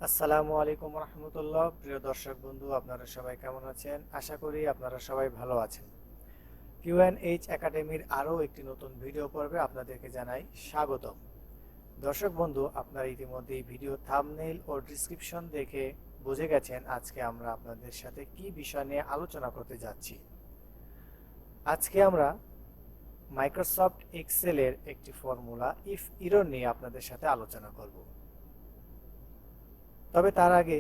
আসসালামু আলাইকুম রহমতুল্লাহ। প্রিয় দর্শক বন্ধু, আপনারা সবাই কেমন আছেন? আশা করি আপনারা সবাই ভালো আছেন। কিউএনএইচ একাডেমির আরও একটি নতুন ভিডিও পর্বে আপনাদেরকে জানাই স্বাগতম। দর্শক বন্ধু, আপনারা ইতিমধ্যে এই ভিডিও থাম্বনেইল ও ডিসক্রিপশন দেখে বুঝে গেছেন আজকে আমরা আপনাদের সাথে কি বিষয় নিয়ে আলোচনা করতে যাচ্ছি। আজকে আমরা মাইক্রোসফট এক্সেলের একটি ফর্মুলা ইফ ইরর নিয়ে আপনাদের সাথে আলোচনা করব। তবে তার আগে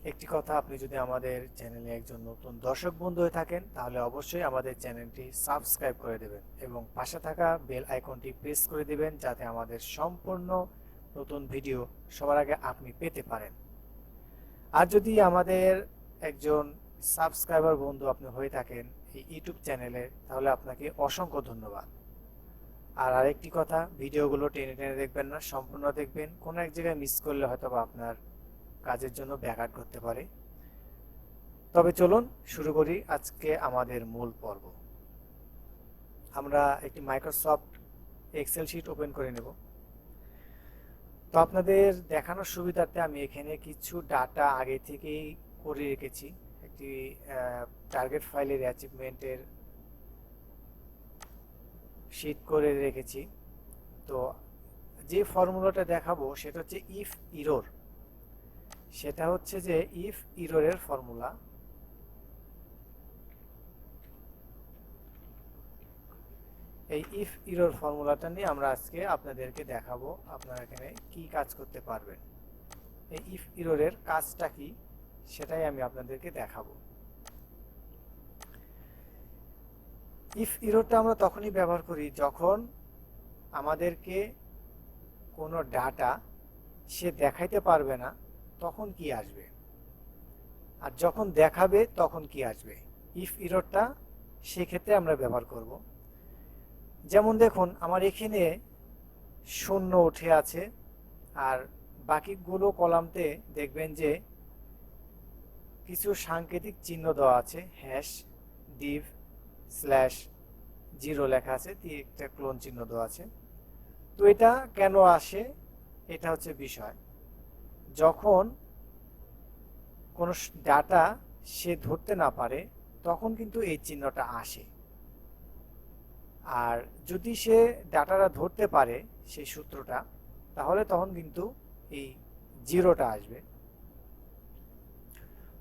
একটি কথা, আপনি যদি আমাদের চ্যানেলে একজন নতুন দর্শক বন্ধু হয়ে থাকেন তাহলে অবশ্যই আমাদের চ্যানেলটি সাবস্ক্রাইব করে দেবেন এবং পাশে থাকা বেল আইকনটি প্রেস করে দেবেন যাতে আমাদের সম্পূর্ণ নতুন ভিডিও সবার আগে আপনি পেতে পারেন। আর যদি আমাদের একজন সাবস্ক্রাইবার বন্ধু আপনি হয়ে থাকেন এই ইউটিউব চ্যানেলে, তাহলে আপনাকে অসংখ্য ধন্যবাদ। আর আরেকটি কথা, ভিডিওগুলো টেনে টেনে দেখবেন না, সম্পূর্ণ দেখবেন। কোনো এক জায়গায় মিস করলে হয়তো আপনার কাজের জন্য ব্যাঘাত ঘটতে পারে। তবে চলুন শুরু করি আজকে আমাদের মূল পর্ব। আমরা একটি মাইক্রোসফট এক্সেল শিট ওপেন করে নেব। তো আপনাদের দেখানোর সুবিধার্থে আমি এখানে কিছু ডাটা আগে থেকেই করে রেখেছি। একটি টার্গেট ফাইলের অ্যাচিভমেন্টের শিট করে রেখেছি। তো যে ফর্মুলাটা দেখাবো সেটা হচ্ছে ইফ ইরর। সেটা হচ্ছে যে ইফ ইররের ফর্মুলা। এই ইফ ইরর ফর্মুলাটা নিয়ে আমরা আজকে আপনাদেরকে দেখাবো আপনারা এখানে কি কাজ করতে পারবেন। এই ইফ ইররের কাজটা কি সেটাই আমি আপনাদেরকে দেখাবো। ইফ ইররটা আমরা তখনই ব্যবহার করি যখন আমাদেরকে কোনো ডাটা সে দেখাইতে পারবে না, তখন কি আসবে, আর যখন দেখাবে তখন কি আসবে। ইফ ইররটা সেক্ষেত্রে আমরা ব্যবহার করব। যেমন দেখুন, আমার এখানে শূন্য উঠে আছে আর বাকিগুলো কলামতে দেখবেন যে কিছু সাংকেতিক চিহ্ন দেওয়া আছে, হ্যাশ, ডিভ, স্ল্যাশ, জিরো লেখা আছে, একটা ক্লোন চিহ্ন দেওয়া আছে। তো এটা কেন আসে, এটা হচ্ছে বিষয়। যখন কোনো ডাটা সে ধরতে না পারে তখন কিন্তু এই চিহ্নটা আসে, আর যদি সে ডাটাটা ধরতে পারে সেই সূত্রটা, তাহলে তখন কিন্তু এই জিরোটা আসবে।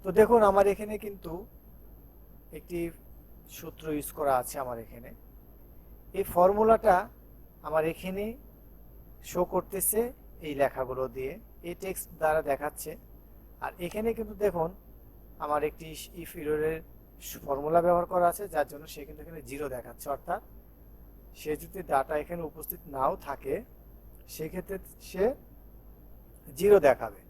তো দেখুন, আমার এখানে কিন্তু একটি সূত্র ইউজ করা আছে। আমার এখানে এই ফর্মুলাটা আমার এখানে শো করতেছে এই লেখাগুলো দিয়ে, এই টেক্সট দ্বারা দেখাচ্ছে। আর এখানে কিন্তু দেখুন আমার একটি ইফ ইররের ফর্মুলা ব্যবহার করা আছে, যার জন্য সে কিন্তু এখানে জিরো দেখাচ্ছে। অর্থাৎ সে যদি ডাটা এখানে উপস্থিত নাও থাকে সেক্ষেত্রে সে জিরো দেখাবে।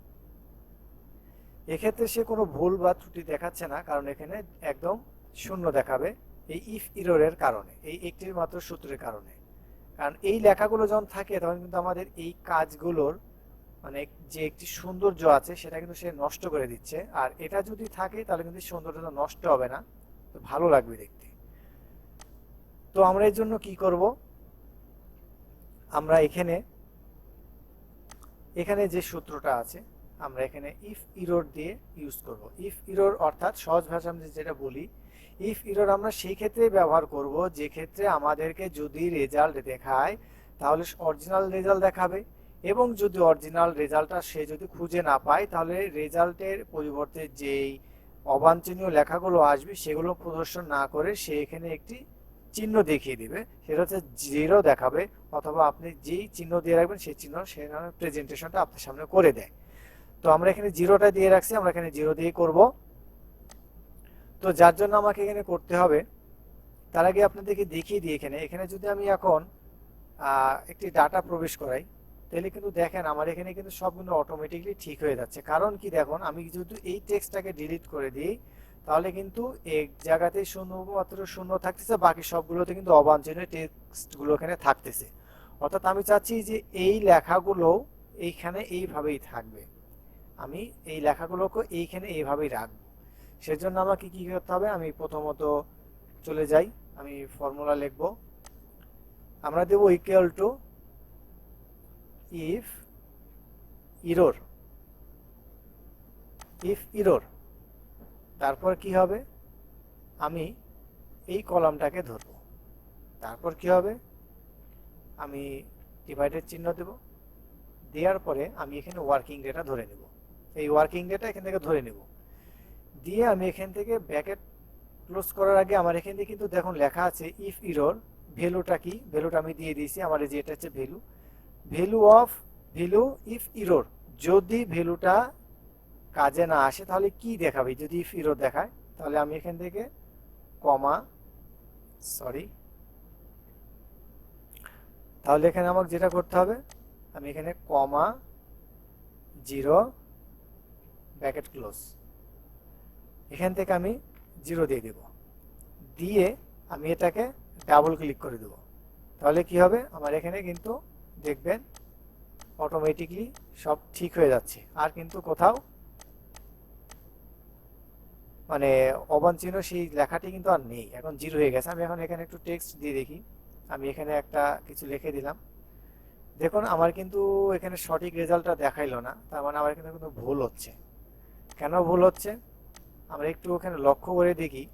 এক্ষেত্রে সে কোনো ভুল বা ত্রুটি দেখাচ্ছে না, কারণ এখানে একদম শূন্য দেখাবে এই ইফ ইররের কারণে, এই একটির মাত্র সূত্রের কারণে। কারণ এই লেখাগুলো যখন থাকে তখন কিন্তু আমাদের এই কাজগুলোর মানে যে একটি সৌন্দর্য আছে সেটা কিন্তু সে নষ্ট করে দিচ্ছে। আর এটা যদি থাকে তাহলে কিন্তু সৌন্দর্যটা নষ্ট হবে না, তো ভালো লাগবে দেখতে। তো আমরা এর জন্য কি করব, আমরা এখানে যে সূত্রটা আছে আমরা এখানে ইফ ইরর দিয়ে ইউজ করব। ইফ ইরর অর্থাৎ সহজ ভাষায় আমরা যেটা বলি, ইফ ইরর আমরা সেই ক্ষেত্রে ব্যবহার করব যে ক্ষেত্রে আমাদেরকে যদি রেজাল্ট দেখায় তাহলে অরিজিনাল রেজাল্ট দেখাবে, এবং যদি অরিজিনাল রেজাল্টটা সে যদি খুঁজে না পায় তাহলে রেজাল্টের পরিবর্তে যেই অবাঞ্ছনীয় লেখাগুলো আসবে সেগুলো প্রদর্শন না করে সে এখানে একটি চিহ্ন দেখিয়ে দিবে, সেটা হচ্ছে জিরো দেখাবে। অথবা আপনি যেই চিহ্ন দিয়ে রাখবেন সেই চিহ্ন সে প্রেজেন্টেশনটা আপনার সামনে করে দেয়। তো আমরা এখানে জিরোটা দিয়ে রাখছি, আমরা এখানে জিরো দিয়ে করব। তো যার জন্য আমাকে এখানে করতে হবে, তার আগে আপনাদেরকে দেখিয়ে দিই। এখানে যদি আমি এখন একটি ডাটা প্রবেশ করাই তাহলে কিন্তু দেখেন আমার এখানে কিন্তু সবগুলো অটোমেটিকলি ঠিক হয়ে যাচ্ছে। কারণ কি, দেখুন আমি যদি এই টেক্সটটাকে ডিলিট করে দিই তাহলে কিন্তু এক জায়গাতে শুধুমাত্র শূন্য থাকতেছে, বাকি সবগুলোতে কিন্তু অবাঞ্ছনীয় টেক্সটগুলো এখানে থাকতেছে। অর্থাৎ আমি চাচ্ছি যে এই লেখাগুলো এইখানে এইভাবেই থাকবে, আমি এই লেখাগুলোকে এইখানে এইভাবেই রাখবো। সেজন্য আমাকে কি করতে হবে, আমি প্রথমত চলে যাই, আমি ফর্মুলা লিখব। আমরা দেব equal to if error. If error, তারপর কি হবে, আমি এই কলামটাকে ধরব, তারপর কি হবে, আমি ডিভাইডেড চিহ্ন দেব, দেওয়ার পরে আমি এখানে ওয়ার্কিং ডেটা ধরে নেব, এই ওয়ার্কিং ডেটা এখান থেকে ধরে নেব, দিয়ে আমি এখান থেকে ব্র্যাকেট ক্লোজ করার আগে আমার এখান থেকে কিন্তু দেখুন লেখা আছে ইফ ইরর, ভ্যালুটা কি, ভ্যালুটা আমি দিয়ে দিয়েছি, আমার এই যে এটা হচ্ছে ভ্যালু, ভ্যালু ইফ ইরর, যদি ভ্যালুটা কাজে না আসে তাহলে কি দেখাবে, যদি ইফ ইরর দেখায় তাহলে আমি এখান থেকে কমা, তাহলে এখানে আমাকে যেটা করতে হবে, আমি এখানে কমা 0 ব্র্যাকেট ক্লোজ, এখান থেকে আমি 0 দিয়ে দেব, দিয়ে আমি এটাকে ডাবল ক্লিক করে দেব, তাহলে কি হবে, আমার এখানে কিন্তু দেখবেন অটোমেটিকলি সব ঠিক হয়ে যাচ্ছে, আর কিন্তু কোথাও মানে অবাঞ্ছনীয় সেই লেখাটি কিন্তু আর নেই, এখন 0 হয়ে গেছে। আমি এখন এখানে একটু টেক্সট দিয়ে দেখি, আমি এখানে একটা কিছু লিখে দিলাম, দেখুন আমার কিন্তু এখানে সঠিক রেজাল্টটা দেখাইলো না, তার মানে আমার এখানে কিন্তু ভুল হচ্ছে। কেন ভুল হচ্ছে আমরা একটু ওখানে লক্ষ্য করে দেখি,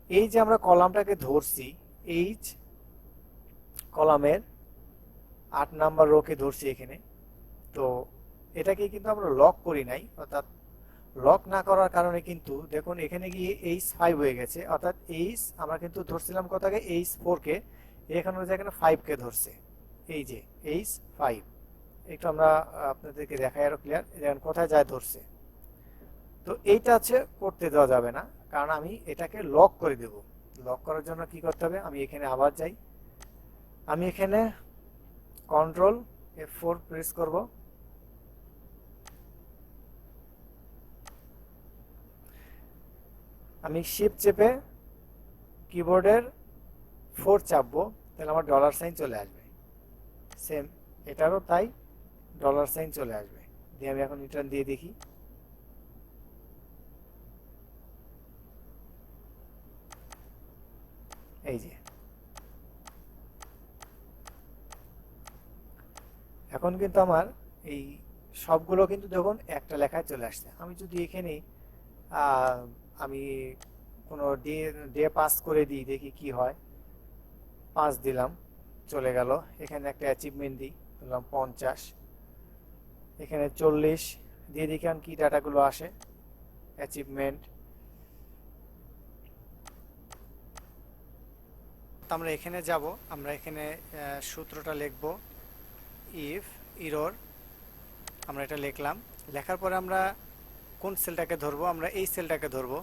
এই যে আমরা কলামটাকে ধরছি, এই কলামের 8 নাম্বার রোকে ধরছি এখানে, তো এটাকে কিন্তু আমরা লক করি নাই, অর্থাৎ লক না করার কারণে কিন্তু দেখুন এখানে গিয়ে H5 হয়ে গেছে, অর্থাৎ H আমরা কিন্তু ধরছিলাম কোথাকে H4 কে, এখানে যেখানে 5 কে ধরছে, এই যে H5, একটু আমরা আপনাদেরকে দেখাই আরো ক্লিয়ার, দেখেন কোথায় যায় ধরছে। তো এইটা আছে করতে দেওয়া যাবে না, কারণ আমি এটাকে লক করে দেব। লক করার জন্য কি করতে হবে, আমি এখানে আবার যাই, আমি এখানে কন্ট্রোল F4 প্রেস করব, আমি শিফট চেপে কিবোর্ডের 4 চাপবো, তাহলে আমার ডলার সাইন চলে আসবে, সেম এটারও তাই ডলার সাইন চলে আসবে, দিয়ে আমি এখন রিটার্ন দিয়ে দেখি, এই যে এখন কিন্তু আমার এই সবগুলো কিন্তু দেখুন একটা লেখায় চলে আসছে। আমি যদি এখানে আমি কোনো ডে পাস করে দিই, দেখি কি হয়, 5 দিলাম, চলে গেল, এখানে একটা অ্যাচিভমেন্ট দিই, দিলাম 50, এখানে 40 দিয়ে দেখি কি ডাটাগুলো আসে, অ্যাচিভমেন্ট, আমরা এখানে যাব, আমরা এখানে সূত্রটা লিখব, ইফ ইরর, আমরা এটা লিখলাম, লেখার পরে আমরা কোন সেলটাকে ধরবো, আমরা এই সেলটাকে ধরবো,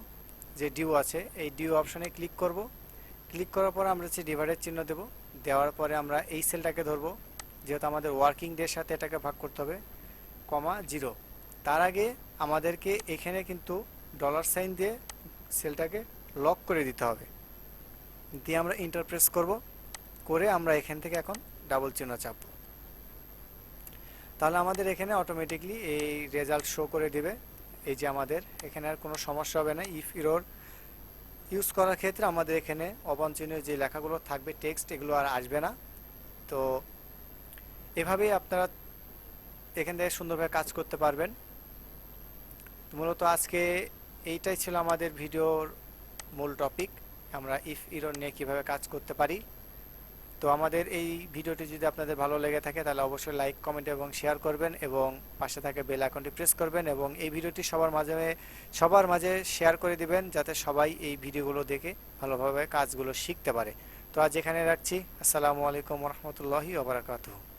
যে ডিউ আছে, এই ডিউ অপশনে ক্লিক করব, ক্লিক করার পর আমরা হচ্ছে ডিভাইডেড চিহ্ন দেব, দেওয়ার পরে আমরা এই সেলটাকে ধরবো, যেহেতু আমাদের ওয়ার্কিং ডের সাথে এটাকে ভাগ করতে হবে, কমা 0, তার আগে আমাদেরকে এখানে কিন্তু ডলার সাইন দিয়ে সেলটাকে লক করে দিতে হবে, দিয়ে আমরা এন্টার প্রেস করব, করে আমরা এখান থেকে এখন ডাবল চিহ্ন চাপবো, তাহলে আমাদের এখানে অটোমেটিকলি এই রেজাল্ট শো করে দিবে। এই যে আমাদের এখানে আর কোনো সমস্যা হবে না, ইফ ইরর ইউজ করার ক্ষেত্রে আমাদের এখানে অবাঞ্ছনীয় যে লেখাগুলো থাকবে টেক্সট, এগুলো আর আসবে না। তো এভাবেই আপনারা এখান থেকে সুন্দরভাবে কাজ করতে পারবেন। মূলত আজকে এইটাই ছিল আমাদের ভিডিওর মূল টপিক, আমরা ইফ ইরর নিয়ে কীভাবে কাজ করতে পারি। তো আমাদের এই ভিডিওটি যদি আপনাদের ভালো লেগে থাকে তাহলে অবশ্যই লাইক, কমেন্ট এবং শেয়ার করবেন, এবং পাশে থাকা বেল আইকনটি প্রেস করবেন, এবং এই ভিডিওটি সবার মাঝে শেয়ার করে দিবেন, যাতে সবাই এই ভিডিওগুলো দেখে ভালোভাবে কাজগুলো শিখতে পারে। তো আজ এখানে রাখছি। আসসালামু আলাইকুম ওয়া রাহমাতুল্লাহি ওয়া বারাকাতুহু।